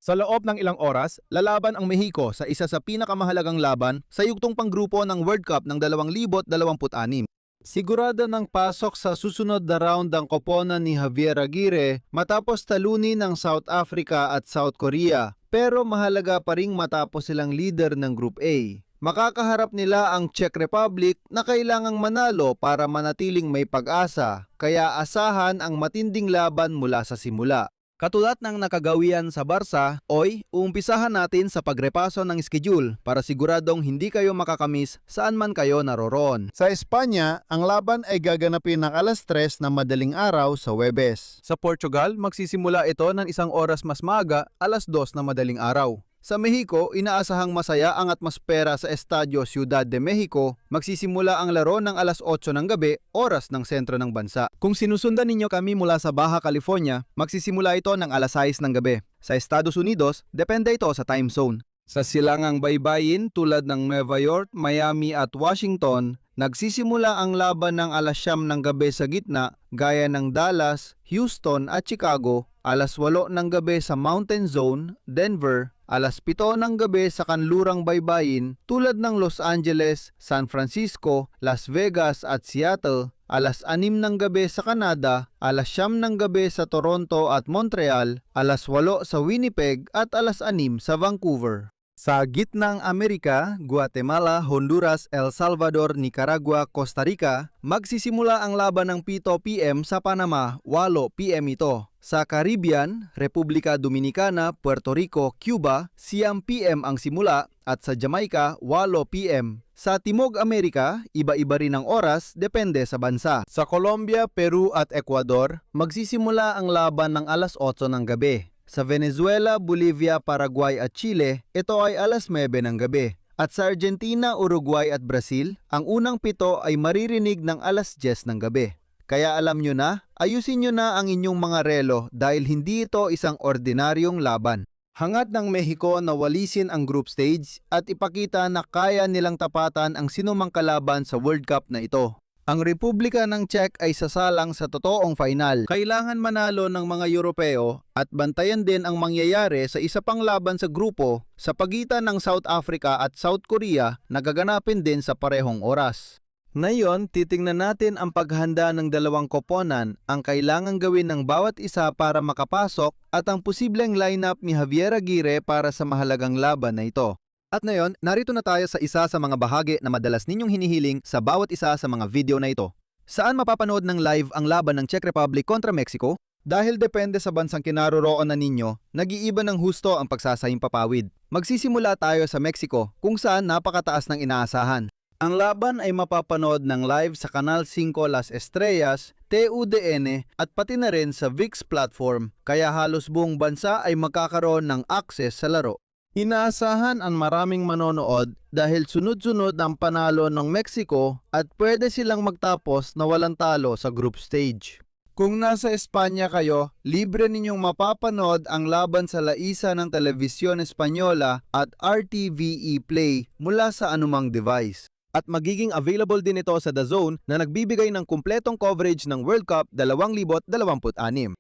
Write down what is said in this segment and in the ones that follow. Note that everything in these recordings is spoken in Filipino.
Sa loob ng ilang oras, lalaban ang Mexico sa isa sa pinakamahalagang laban sa yugtong panggrupo ng World Cup ng 2026. Sigurado ng pasok sa susunod na round ang koponan ni Javier Aguirre matapos talunin ng South Africa at South Korea, pero mahalaga pa ring matapos silang leader ng Group A. Makakaharap nila ang Czech Republic na kailangang manalo para manatiling may pag-asa, kaya asahan ang matinding laban mula sa simula. Katulad ng nakagawian sa Barca, uumpisahan natin sa pagrepaso ng schedule para siguradong hindi kayo makakamiss saan man kayo naroroon. Sa Espanya, ang laban ay gaganapin ng alas 3 na madaling araw sa Huwebes. Sa Portugal, magsisimula ito ng 1 oras mas maaga, alas 2 na madaling araw. Sa Mexico, inaasahang masaya ang atmosfera sa Estadio Ciudad de Mexico. Magsisimula ang laro ng alas 8 ng gabi, oras ng sentro ng bansa. Kung sinusundan ninyo kami mula sa Baja California, magsisimula ito ng alas 6 ng gabi. Sa Estados Unidos, depende ito sa time zone. Sa silangang baybayin tulad ng Nueva York, Miami at Washington, nagsisimula ang laban ng alas 9 ng gabi sa gitna, gaya ng Dallas, Houston at Chicago, alas 8 ng gabi sa Mountain Zone, Denver, alas 7 ng gabi sa kanlurang baybayin tulad ng Los Angeles, San Francisco, Las Vegas at Seattle, alas 6 ng gabi sa Canada, alas 9 ng gabi sa Toronto at Montreal, alas 8 sa Winnipeg at alas 6 sa Vancouver. Sa gitnang Amerika, Guatemala, Honduras, El Salvador, Nicaragua, Costa Rica, magsisimula ang laban ng 7 p.m. sa Panama, 8 p.m. ito. Sa Caribbean, Republika Dominicana, Puerto Rico, Cuba, 9 p.m. ang simula at sa Jamaica, 8 p.m. Sa Timog Amerika, iba-iba rin ang oras depende sa bansa. Sa Colombia, Peru at Ecuador, magsisimula ang laban ng alas 8 ng gabi. Sa Venezuela, Bolivia, Paraguay at Chile, ito ay alas 9 ng gabi. At sa Argentina, Uruguay at Brazil, ang unang 7 ay maririnig ng alas 10 ng gabi. Kaya alam nyo na, ayusin nyo na ang inyong mga relo dahil hindi ito isang ordinaryong laban. Hangat ng Mexico na walisin ang group stage at ipakita na kaya nilang tapatan ang sinumang kalaban sa World Cup na ito. Ang Republika ng Czech ay sasalang sa totoong final. Kailangan manalo ng mga Europeo at bantayan din ang mangyayari sa isa pang laban sa grupo sa pagitan ng South Africa at South Korea na gaganapin din sa parehong oras. Ngayon, titingnan natin ang paghanda ng dalawang koponan, ang kailangang gawin ng bawat isa para makapasok at ang posibleng lineup ni Javier Aguirre para sa mahalagang laban na ito. At ngayon, narito na tayo sa isa sa mga bahagi na madalas ninyong hinihiling sa bawat isa sa mga video na ito. Saan mapapanood ng live ang laban ng Czech Republic kontra Mexico? Dahil depende sa bansang kinaroroonan ninyo, nag-iiba ng husto ang pagsasahing papawid. Magsisimula tayo sa Mexico, kung saan napakataas ng inaasahan. Ang laban ay mapapanood ng live sa Canal 5 Las Estrellas, TUDN at pati na rin sa ViX platform, kaya halos buong bansa ay magkakaroon ng access sa laro. Inaasahan ang maraming manonood dahil sunod-sunod ang panalo ng Mexico at pwede silang magtapos na walang talo sa group stage. Kung nasa Espanya kayo, libre ninyong mapapanood ang laban sa laisa ng Telebisyon Espanyola at RTVE Play mula sa anumang device. At magiging available din ito sa DAZN na nagbibigay ng kumpletong coverage ng World Cup 2026.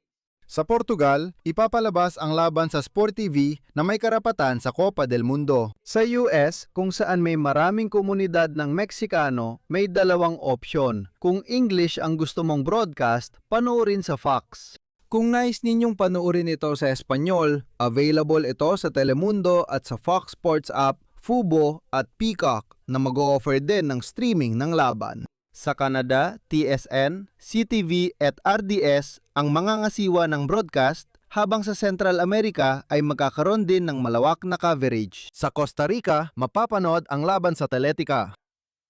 Sa Portugal, ipapalabas ang laban sa Sport TV na may karapatan sa Copa del Mundo. Sa US, kung saan may maraming komunidad ng Meksikano, may dalawang opsyon. Kung English ang gusto mong broadcast, panoorin sa Fox. Kung nais ninyong panoorin ito sa Espanyol, available ito sa Telemundo at sa Fox Sports app, Fubo at Peacock na mag-o-offer din ng streaming ng laban. Sa Canada, TSN, CTV at RDS ang mga ngasiwa ng broadcast, habang sa Central America ay magkakaroon din ng malawak na coverage. Sa Costa Rica, mapapanood ang laban sa Teletica.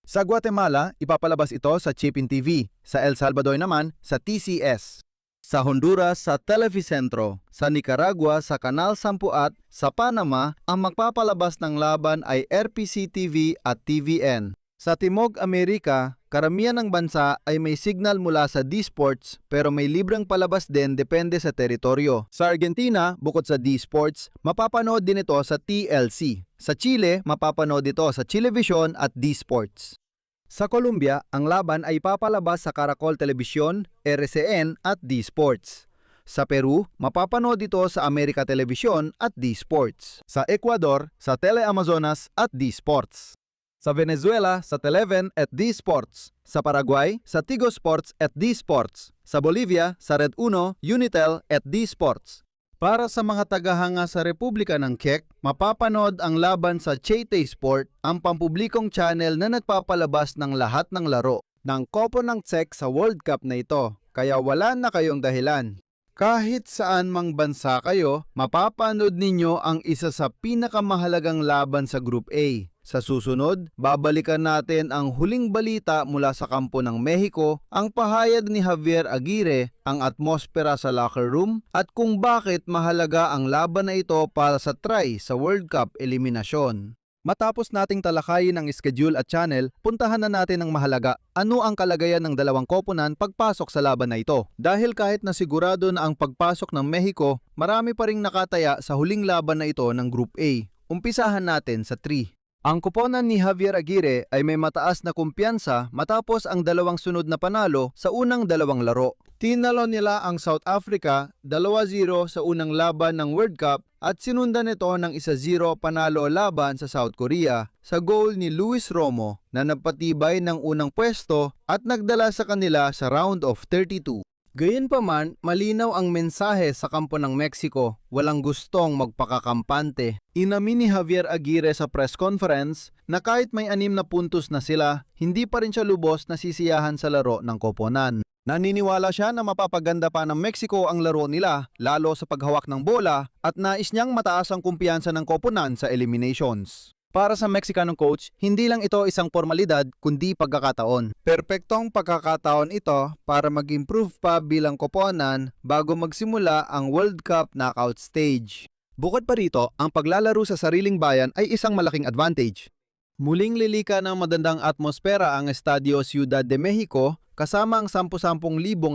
Sa Guatemala, ipapalabas ito sa Chipin TV. Sa El Salvador naman, sa TCS. Sa Honduras, sa Televicentro. Sa Nicaragua, sa Canal 10 at sa Panama, ang magpapalabas ng laban ay RPC TV at TVN. Sa Timog Amerika, karamihan ng bansa ay may signal mula sa D-Sports pero may libreng palabas din depende sa teritoryo. Sa Argentina, bukod sa D-Sports, mapapanood din ito sa TLC. Sa Chile, mapapanood ito sa Chilevisión at D-Sports. Sa Colombia, ang laban ay papalabas sa Caracol Televisión, RCN at D-Sports. Sa Peru, mapapanood ito sa America Television at D-Sports. Sa Ecuador, sa Teleamazonas at D-Sports. Sa Venezuela, sa Televen at D-Sports. Sa Paraguay, sa Tigo Sports at D-Sports. Sa Bolivia, sa Red Uno, Unitel at D-Sports. Para sa mga tagahanga sa Republika ng Czech, mapapanood ang laban sa Chete Sport, ang pampublikong channel na nagpapalabas ng lahat ng laro ng Kopo ng Czech sa World Cup na ito. Kaya wala na kayong dahilan. Kahit saan mang bansa kayo, mapapanood ninyo ang isa sa pinakamahalagang laban sa Group A. Sa susunod, babalikan natin ang huling balita mula sa kampo ng Mexico, ang pahayag ni Javier Aguirre, ang atmosfera sa locker room, at kung bakit mahalaga ang laban na ito para sa try sa World Cup eliminasyon. Matapos nating talakayin ang schedule at channel, puntahan na natin ang mahalaga. Ano ang kalagayan ng dalawang koponan pagpasok sa laban na ito? Dahil kahit na sigurado na ang pagpasok ng Mexico, marami pa ring nakataya sa huling laban na ito ng Group A. Umpisahan natin sa 3. Ang koponan ni Javier Aguirre ay may mataas na kumpiyansa matapos ang dalawang sunod na panalo sa unang dalawang laro. Tinalo nila ang South Africa 2-0 sa unang laban ng World Cup at sinundan ito ng 1-0 panalo laban sa South Korea sa goal ni Luis Romo na nagpatibay ng unang pwesto at nagdala sa kanila sa round of 32. Gayunpaman, malinaw ang mensahe sa kampo ng Mexico, walang gustong magpakakampante. Inamin ni Javier Aguirre sa press conference na kahit may 6 na puntos na sila, hindi pa rin siya lubos na sisiyahan sa laro ng koponan. Naniniwala siya na mapapaganda pa ng Mexico ang laro nila, lalo sa paghawak ng bola, at nais niyang mataas ang kumpiyansa ng koponan sa eliminations. Para sa Mexicanong coach, hindi lang ito isang formalidad kundi pagkakataon. Perpektong pagkakataon ito para mag-improve pa bilang koponan bago magsimula ang World Cup knockout stage. Bukod pa rito, ang paglalaro sa sariling bayan ay isang malaking advantage. Muling lilika ng madandang atmosfera ang Estadio Ciudad de Mexico kasama ang 10,000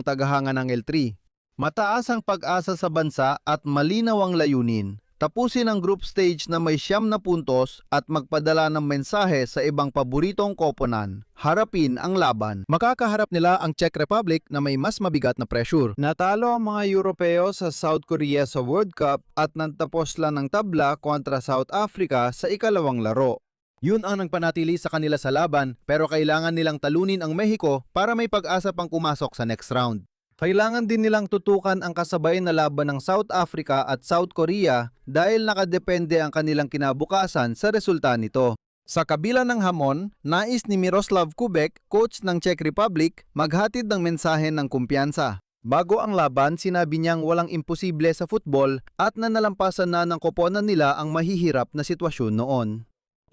tagahanga ng L3. Mataas ang pag-asa sa bansa at malinaw ang layunin. Tapusin ang group stage na may 9 na puntos at magpadala ng mensahe sa ibang paboritong koponan. Harapin ang laban. Makakaharap nila ang Czech Republic na may mas mabigat na pressure. Natalo ang mga Europeo sa South Korea sa World Cup at nagtapos lang ng tabla kontra South Africa sa ikalawang laro. Yun ang nagpanatili sa kanila sa laban pero kailangan nilang talunin ang Mexico para may pag-asa pang pumasok sa next round. Kailangan din nilang tutukan ang kasabay na laban ng South Africa at South Korea dahil nakadepende ang kanilang kinabukasan sa resulta nito. Sa kabila ng hamon, nais ni Miroslav Kubek, coach ng Czech Republic, maghatid ng mensahe ng kumpiyansa. Bago ang laban, sinabi niyang walang imposible sa football at nanalampasan na ng koponan nila ang mahihirap na sitwasyon noon.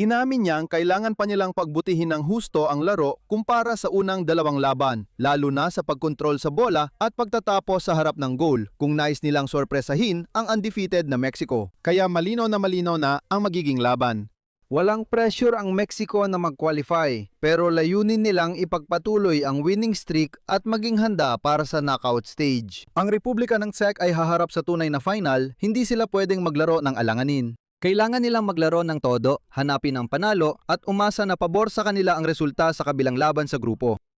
Inamin niyang kailangan pa nilang pagbutihin ng husto ang laro kumpara sa unang dalawang laban, lalo na sa pagkontrol sa bola at pagtatapos sa harap ng goal kung nais nilang sorpresahin ang undefeated na Mexico. Kaya malinaw na ang magiging laban. Walang pressure ang Mexico na mag-qualify, pero layunin nilang ipagpatuloy ang winning streak at maging handa para sa knockout stage. Ang Republika ng Czech ay haharap sa tunay na final, hindi sila pwedeng maglaro ng alanganin. Kailangan nilang maglaro ng todo, hanapin ang panalo at umasa na pabor sa kanila ang resulta sa kabilang laban sa grupo.